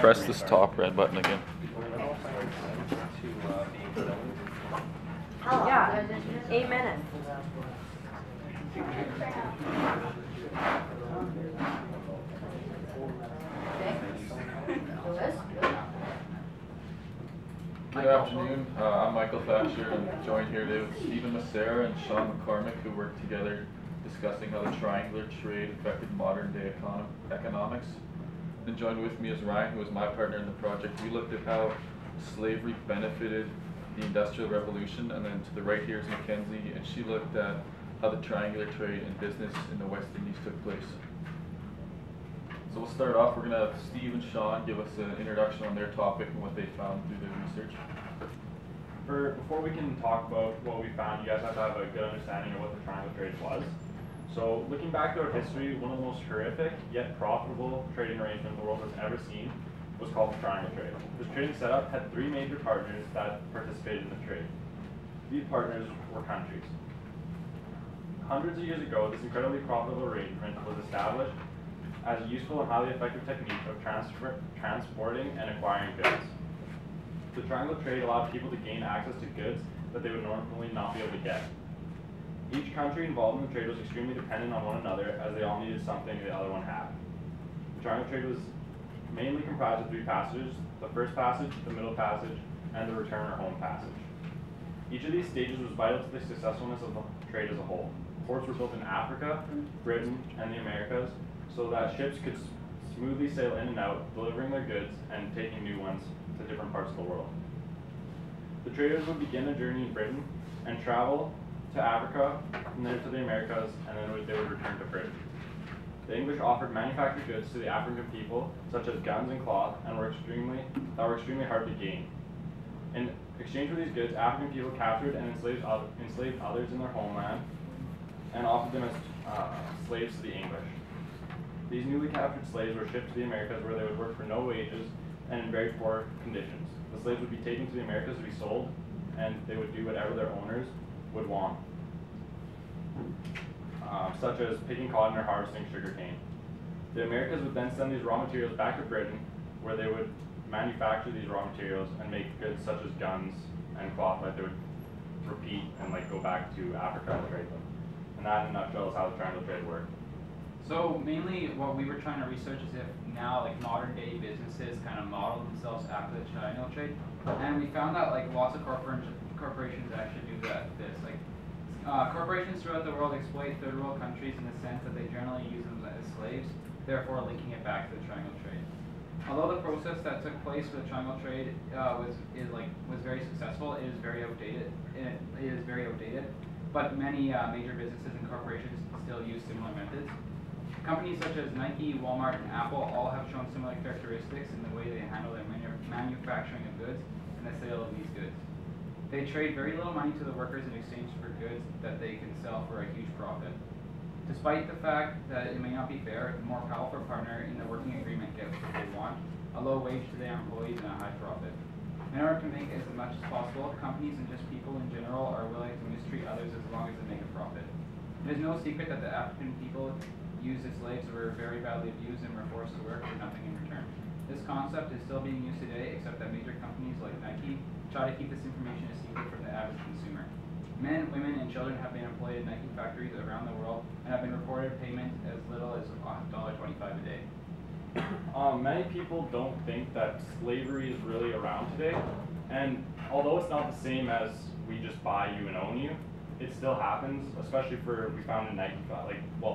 Press this top red button again. Yeah, 8 minutes. Good afternoon. I'm Michael Thatcher. I'm joined here today with Stephen Massera and Sean McCormick, who work together discussing how the triangular trade affected modern day economics. And joined with me is Ryan, who was my partner in the project. We looked at how slavery benefited the Industrial Revolution, and then to the right here is Mackenzie, and she looked at how the triangular trade and business in the West Indies took place. So we'll start off. We're going to have Steve and Sean give us an introduction on their topic and what they found through their research. Before we can talk about what we found, you guys have to have a good understanding of what the triangle trade was. So looking back to our history, one of the most horrific yet profitable trading arrangements the world has ever seen was called the triangle trade. This trading setup had three major partners that participated in the trade. These partners were countries. Hundreds of years ago, this incredibly profitable arrangement was established as a useful and highly effective technique of transporting and acquiring goods. The triangle trade allowed people to gain access to goods that they would normally not be able to get. Each country involved in the trade was extremely dependent on one another, as they all needed something the other one had. The triangle trade was mainly comprised of three passages: the first passage, the middle passage, and the return or home passage. Each of these stages was vital to the successfulness of the trade as a whole. Ports were built in Africa, Britain, and the Americas, so that ships could smoothly sail in and out, delivering their goods and taking new ones to different parts of the world. The traders would begin their journey in Britain and travel to Africa, and then to the Americas, and then they would return to Britain. The English offered manufactured goods to the African people, such as guns and cloth, and were extremely hard to gain. In exchange for these goods, African people captured and enslaved others in their homeland, and offered them as slaves to the English. These newly captured slaves were shipped to the Americas, where they would work for no wages and in very poor conditions. The slaves would be taken to the Americas to be sold, and they would do whatever their owners would want, such as picking cotton or harvesting sugarcane. The Americas would then send these raw materials back to Britain, where they would manufacture these raw materials and make goods such as guns and cloth that they would repeat and go back to Africa and trade them. And that, in a nutshell, is how the triangle trade worked. So mainly what we were trying to research is if now modern day businesses kind of model themselves after the triangle trade, and we found that lots of corporations actually do this. Corporations throughout the world exploit third world countries in the sense that they generally use them as slaves, therefore linking it back to the triangle trade. Although the process that took place for the triangle trade was very successful, it is very outdated. But many major businesses and corporations still use similar methods. Companies such as Nike, Walmart, and Apple all have shown similar characteristics in the way they handle their manufacturing of goods and the sale of these goods. They trade very little money to the workers in exchange for goods that they can sell for a huge profit. Despite the fact that it may not be fair, the more powerful partner in the working agreement gets what they want: a low wage to their employees and a high profit. In order to make as much as possible, companies and just people in general are willing to mistreat others as long as they make a profit. It is no secret that the African people used as slaves were very badly abused and were forced to work for nothing in return. This concept is still being used today, except that major companies like Nike try to keep this information a secret from the average consumer. Men, women, and children have been employed in Nike factories around the world and have been reported payment as little as $1.25 a day. Many people don't think that slavery is really around today, and although it's not the same as we just buy you and own you, it still happens, especially we found in Nike,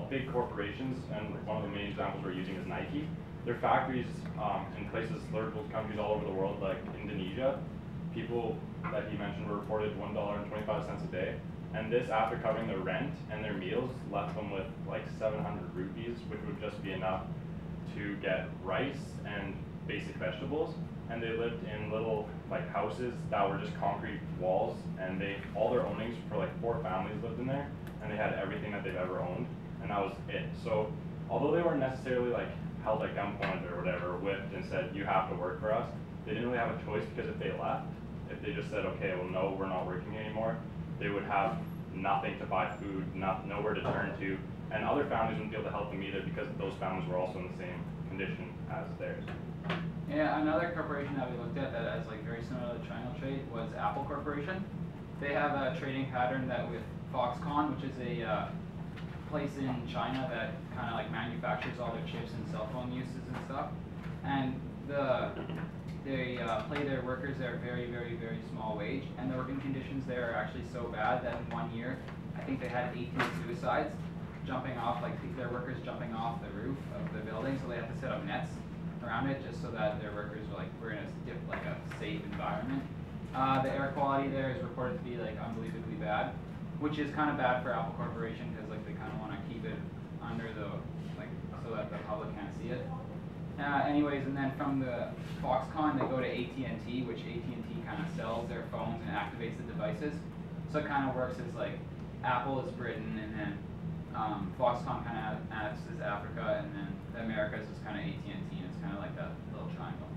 big corporations, and one of the main examples we're using is Nike. Their factories in places, third world countries all over the world, like Indonesia, people that he mentioned were reported $1.25 a day, and this after covering their rent and their meals left them with 700 rupees, which would just be enough to get rice and basic vegetables. And they lived in little houses that were just concrete walls, and all their ownings for 4 families lived in there, and they had everything that they've ever owned, and that was it. So although they weren't necessarily held at gunpoint or whatever, whipped and said you have to work for us, they didn't really have a choice, because if they left, if they just said, okay, well no, we're not working anymore, they would have nothing to buy food, nowhere to turn to, and other families wouldn't be able to help them either, because those families were also in the same condition as theirs. In Yeah, another corporation that we looked at that has like very similar to triangle trade was Apple Corporation. They have a trading pattern that with Foxconn, which is a place in China that kind of like manufactures all their chips and cell phone uses and stuff. And they pay their workers their very, very, very small wage, and the working conditions there are actually so bad that in 1 year, I think they had 18 suicides jumping off, like their workers jumping off the roof of the building, so they had to set up nets around it just so that their workers were in a safe environment. The air quality there is reported to be like unbelievably bad, which is kind of bad for Apple Corporation because like they kind of want to keep it under the so that the public can't see it. Anyways, and then from the Foxconn, they go to AT&T, which AT&T kind of sells their phones and activates the devices. So it kind of works as like Apple is Britain, and then Foxconn kind of acts as Africa, and then the Americas is kind of AT&T, and it's kind of like that little triangle.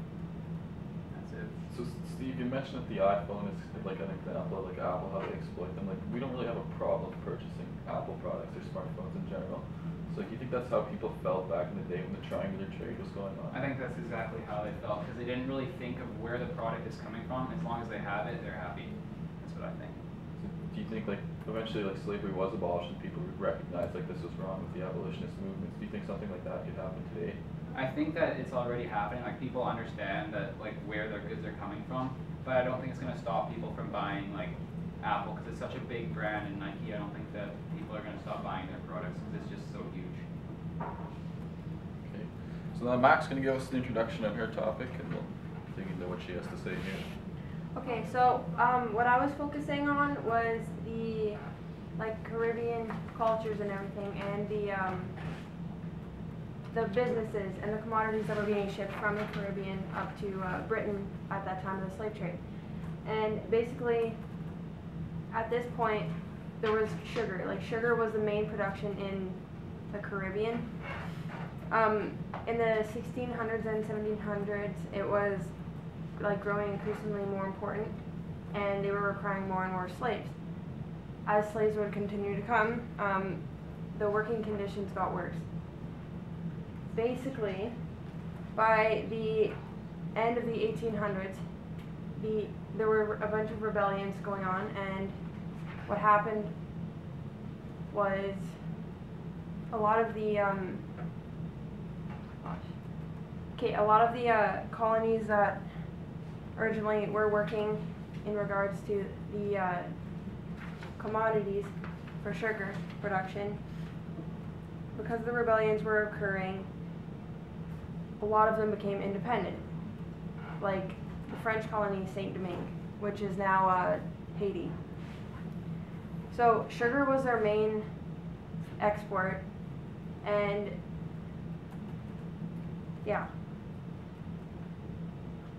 That's it. So Steve, you mentioned that the iPhone is like an example of like Apple, how they exploit them. Like we don't really have a problem purchasing Apple products or smartphones in general. So do you think that's how people felt back in the day when the triangular trade was going on? I think that's exactly how they felt, because they didn't really think of where the product is coming from. As long as they have it, they're happy. That's what I think. So do you think like eventually like slavery was abolished and people would recognize like this was wrong with the abolitionist movements? Do you think something like that could happen today? I think that it's already happening. Like people understand that like where their goods are coming from, but I don't think it's going to stop people from buying like Apple, because it's such a big brand, and Nike. I don't think that people are going to stop buying their products because it's just so huge. Okay. So now Mac's going to give us the introduction on her topic, and we'll dig into what she has to say here. Okay, so what I was focusing on was the Caribbean cultures and everything, and the businesses and the commodities that were being shipped from the Caribbean up to Britain at that time of the slave trade. And basically, at this point, there was sugar. Like sugar was the main production in the Caribbean. In the 1600s and 1700s, it was like growing increasingly more important, and they were requiring more and more slaves. As slaves would continue to come, the working conditions got worse. Basically, by the end of the 1800s, there were a bunch of rebellions going on, and what happened was a lot of the colonies that originally were working in regards to the commodities for sugar production, because the rebellions were occurring, a lot of them became independent, like the French colony Saint-Domingue, which is now Haiti. So sugar was their main export, and yeah.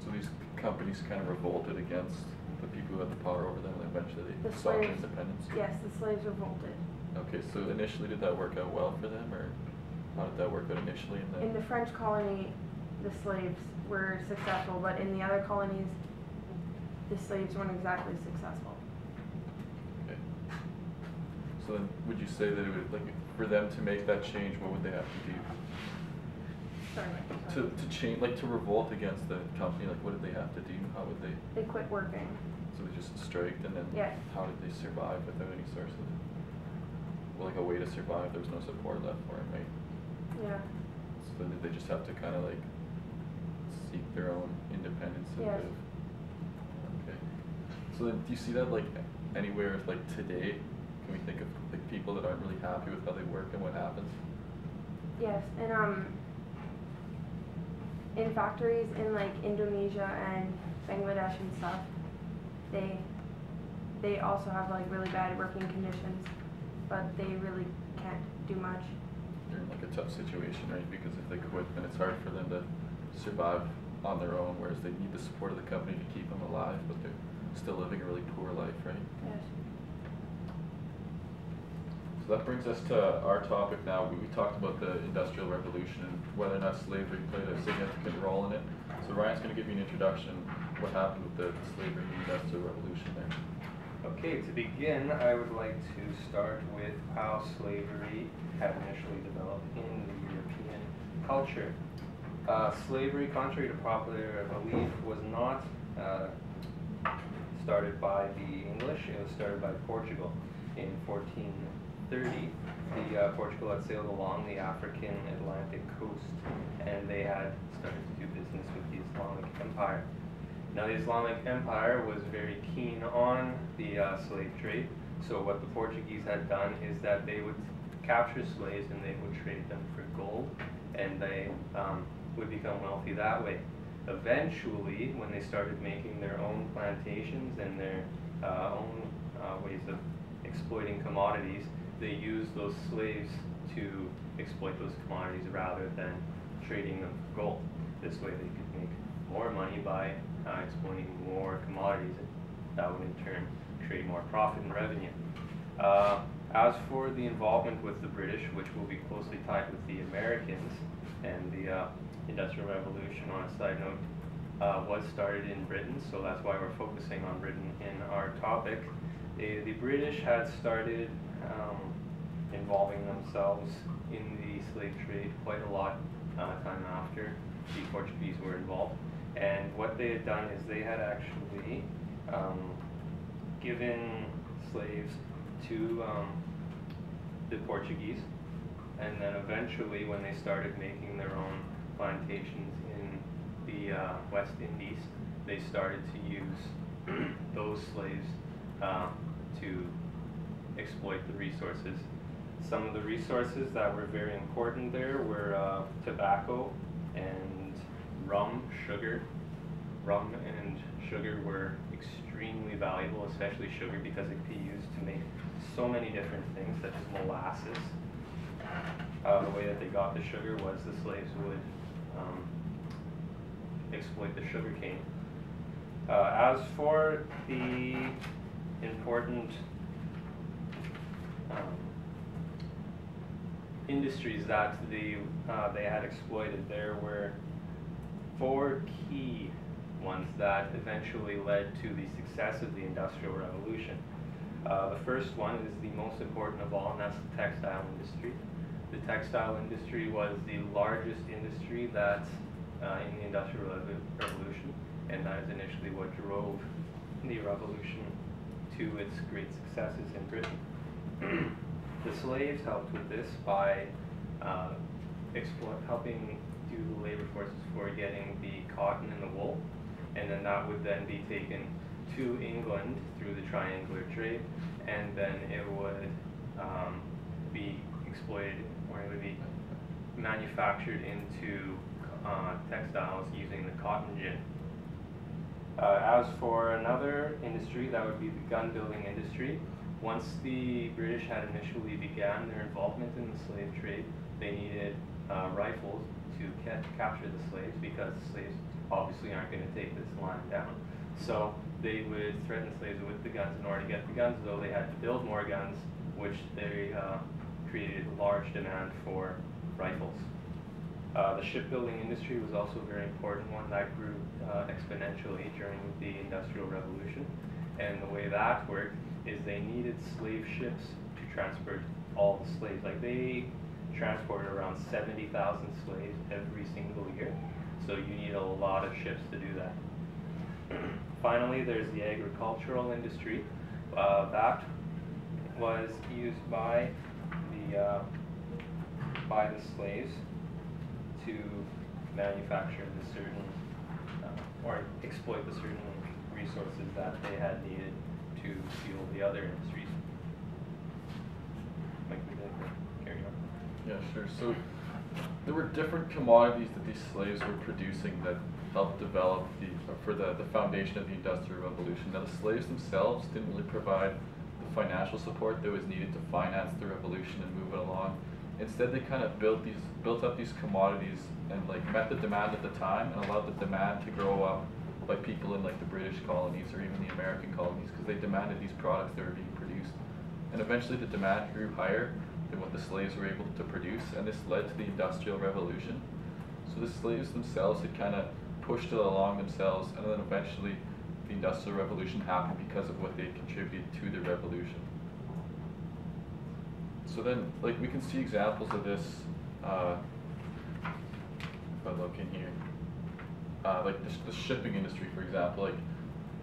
So these companies kind of revolted against the people who had the power over them, and eventually they sought independence? Yes, the slaves revolted. Okay, so initially did that work out well for them, or how did that work out initially? In the French colony, the slaves were successful, but in the other colonies, the slaves weren't exactly successful. Okay. So then would you say that it would, like, for them to make that change, what would they have to do? Sorry. To change, like to revolt against the company, like what did they have to do? How would they? They quit working. So they just striked, and then yes. How did they survive without any source of, well, like a way to survive? There was no support left for them, right? Yeah. So did they just have to kind of like seek their own independence? Yes. Okay. So then, do you see that like anywhere like today? Can we think of like people that aren't really happy with how they work and what happens? Yes, and in factories in like Indonesia and Bangladesh and stuff, they also have like really bad working conditions, but they really can't do much. They're in like a tough situation, right? Because if they quit, then it's hard for them to survive on their own, whereas they need the support of the company to keep them alive, but they're still living a really poor life, right? Yes. So that brings us to our topic now. We talked about the Industrial Revolution and whether or not slavery played a significant role in it. So Ryan's going to give you an introduction of what happened with the slavery and the Industrial Revolution there. Okay, to begin, I would like to start with how slavery had initially developed in the European culture. Slavery, contrary to popular belief, was not started by the English. It was started by Portugal in 1430. Portugal had sailed along the African Atlantic coast, and they had started to do business with the Islamic Empire. Now, the Islamic Empire was very keen on the slave trade. So what the Portuguese had done is that they would capture slaves and they would trade them for gold, and they would become wealthy that way. Eventually, when they started making their own plantations and their own ways of exploiting commodities, they used those slaves to exploit those commodities rather than trading them for gold. This way they could make more money by exploiting more commodities. That would in turn create more profit and revenue. As for the involvement with the British, which will be closely tied with the Americans, and the Industrial Revolution, on a side note, was started in Britain, so that's why we're focusing on Britain in our topic. The British had started involving themselves in the slave trade quite a lot time after the Portuguese were involved. And what they had done is they had actually given slaves to the Portuguese, and then eventually when they started making their own plantations in the West Indies, they started to use those slaves to exploit the resources. Some of the resources that were very important there were tobacco and rum, sugar. Rum and sugar were extremely valuable, especially sugar, because it could be used to make so many different things, such as molasses. The way that they got the sugar was the slaves would exploit the sugar cane. As for the important industries that they had exploited, there were 4 key ones that eventually led to the success of the Industrial Revolution. The first one is the most important of all, and that's the textile industry. The textile industry was the largest industry that in the Industrial Revolution, and that is initially what drove the revolution to its great successes in Britain. The slaves helped with this by helping do the labor forces for getting the cotton and the wool, and then that would then be taken to England through the triangular trade, and then it would be exploited, or it would be manufactured into textiles using the cotton gin. As for another industry, that would be the gun building industry. Once the British had initially began their involvement in the slave trade, they needed rifles to capture the slaves, because the slaves obviously aren't going to take this line down. So they would threaten slaves with the guns. In order to get the guns, though, they had to build more guns, which they created a large demand for rifles. The shipbuilding industry was also a very important one that grew exponentially during the Industrial Revolution. And the way that worked is they needed slave ships to transport all the slaves. Like, they transported around 70,000 slaves every single year. So you need a lot of ships to do that. Finally, there's the agricultural industry. That was used by the slaves to manufacture the certain, or exploit the certain resources that they had needed to fuel the other industries. Mike, would you like to carry on? Yeah, sure. So there were different commodities that these slaves were producing that helped develop the foundation of the Industrial Revolution. Now, the slaves themselves didn't really provide the financial support that was needed to finance the revolution and move it along. Instead, they kind of built up these commodities and met the demand at the time, and allowed the demand to grow up by people in the British colonies or even the American colonies, because they demanded these products that were being produced. And eventually the demand grew higher than what the slaves were able to produce, and this led to the Industrial Revolution. So the slaves themselves had kind of pushed it along themselves, and then eventually the Industrial Revolution happened because of what they contributed to the revolution. So then, we can see examples of this if I look in here, like the shipping industry, for example, like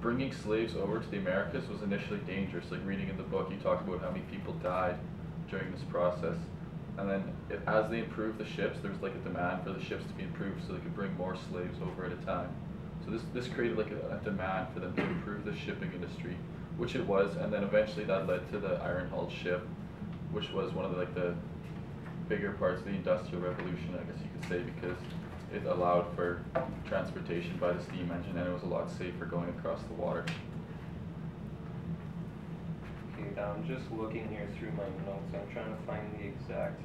bringing slaves over to the Americas was initially dangerous. Like reading in the book, you talk about how many people died during this process. And then as they improved the ships, there was like a demand for the ships to be improved so they could bring more slaves over at a time. So this created like a demand for them to improve the shipping industry, which it was, and then eventually that led to the iron-hulled ship, which was one of the bigger parts of the Industrial Revolution, I guess you could say, because it allowed for transportation by the steam engine, and it was a lot safer going across the water. Okay, I'm just looking here through my notes. I'm trying to find the exact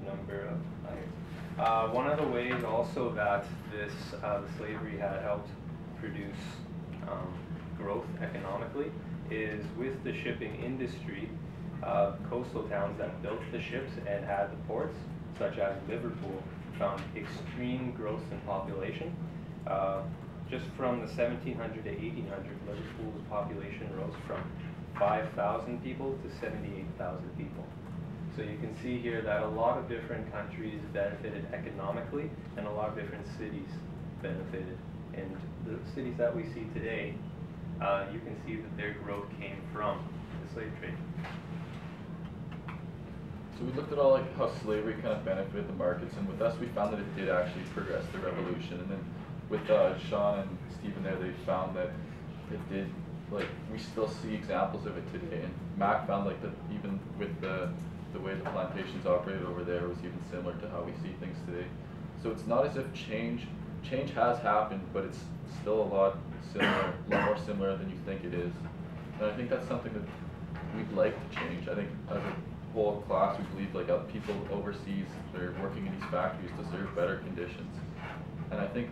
number of items. One of the ways also that this the slavery had helped produce growth economically is with the shipping industry. Coastal towns that built the ships and had the ports, such as Liverpool, found extreme growth in population. Just from the 1700 to 1800, Liverpool's population rose from 5,000 people to 78,000 people. So you can see here that a lot of different countries benefited economically, and a lot of different cities benefited. And the cities that we see today, you can see that their growth came from the slave trade. So we looked at all like how slavery kind of benefited the markets, and with us we found that it did actually progress the revolution. And then with Sean and Stephen there, they found that it did, like we still see examples of it today. And Mac found like that even with the way the plantations operated over there was even similar to how we see things today. So it's not as if change has happened, but it's still a lot more similar than you think it is. And I think that's something that we'd like to change. I think as a whole class, we believe like people overseas that are working in these factories deserve better conditions. And I think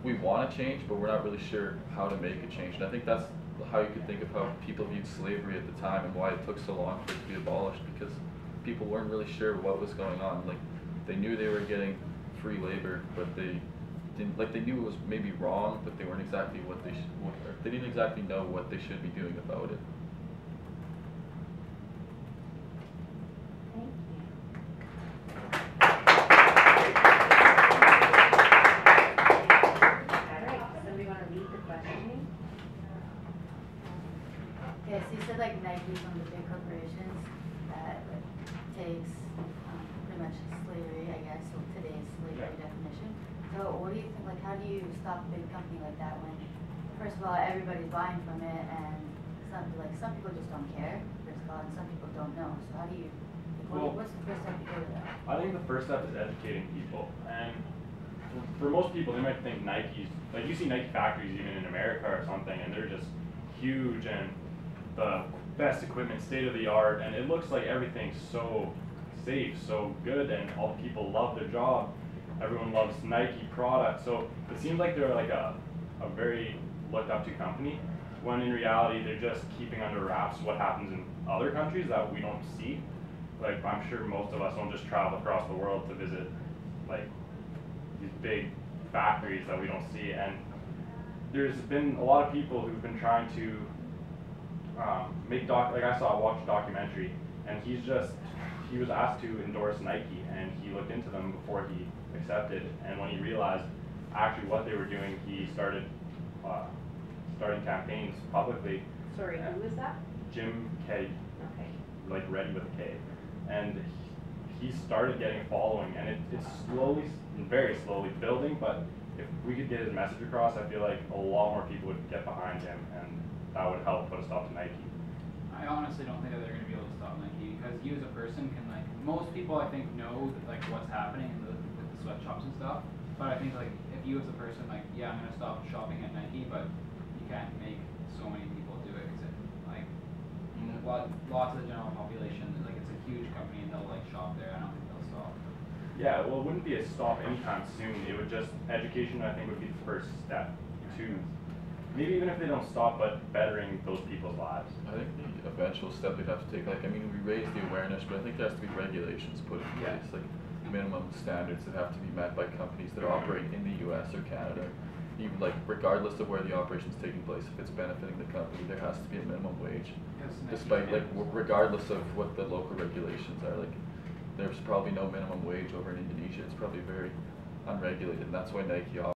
we want to change, but we're not really sure how to make a change. And I think that's how you could think of how people viewed slavery at the time and why it took so long for it to be abolished, because people weren't really sure what was going on. Like they knew they were getting free labor, but they didn't, like they knew it was maybe wrong, but they weren't exactly what they they didn't exactly know what they should be doing about it. Okay, so you said like Nike's one of the big corporations that like takes pretty much slavery, I guess, so today's slavery definition. So what do you think, like how do you stop a big company like that when, first of all, everybody's buying from it, and some people just don't care, first of all, and some people don't know. So how do you, like, what's the first step you go to that? I think the first step is educating people. And for most people, they might think Nike's, like you see Nike factories even in America or something, and they're just huge and the best equipment, state of the art, and it looks like everything's so safe, so good, and all the people love their job. Everyone loves Nike products, so it seems like they're like a very looked up to company, when in reality they're just keeping under wraps what happens in other countries that we don't see. Like I'm sure most of us don't just travel across the world to visit like these big factories that we don't see, and there's been a lot of people who've been trying to like I watched a documentary, and he was asked to endorse Nike, and he looked into them before he accepted, and when he realized actually what they were doing, he started starting campaigns publicly. Sorry, who was that? Jim K. Okay. Like Ready with a K. And he started getting a following, and it's slowly, very slowly building, but if we could get his message across, I feel like a lot more people would get behind him, and that would help put a stop to Nike. I honestly don't think that they're going to be able to stop Nike, because you as a person can, like, most people I think know like what's happening with the sweatshops and stuff, but I think like if you as a person, like, yeah, I'm going to stop shopping at Nike, but you can't make so many people do it, because lots of the general population, like it's a huge company and they'll like shop there. I don't think they'll stop. Yeah, well, it wouldn't be a stop anytime soon. It would just, education I think would be the first step to, maybe even if they don't stop, but bettering those people's lives. I think the eventual step we'd have to take, like, I mean, we raise the awareness, but I think there has to be regulations put in place, like minimum standards that have to be met by companies that operate in the US or Canada. Even like regardless of where the operation's taking place, if it's benefiting the company, there has to be a minimum wage. Yes, Despite like regardless of what the local regulations are, like there's probably no minimum wage over in Indonesia. It's probably very unregulated, and that's why Nike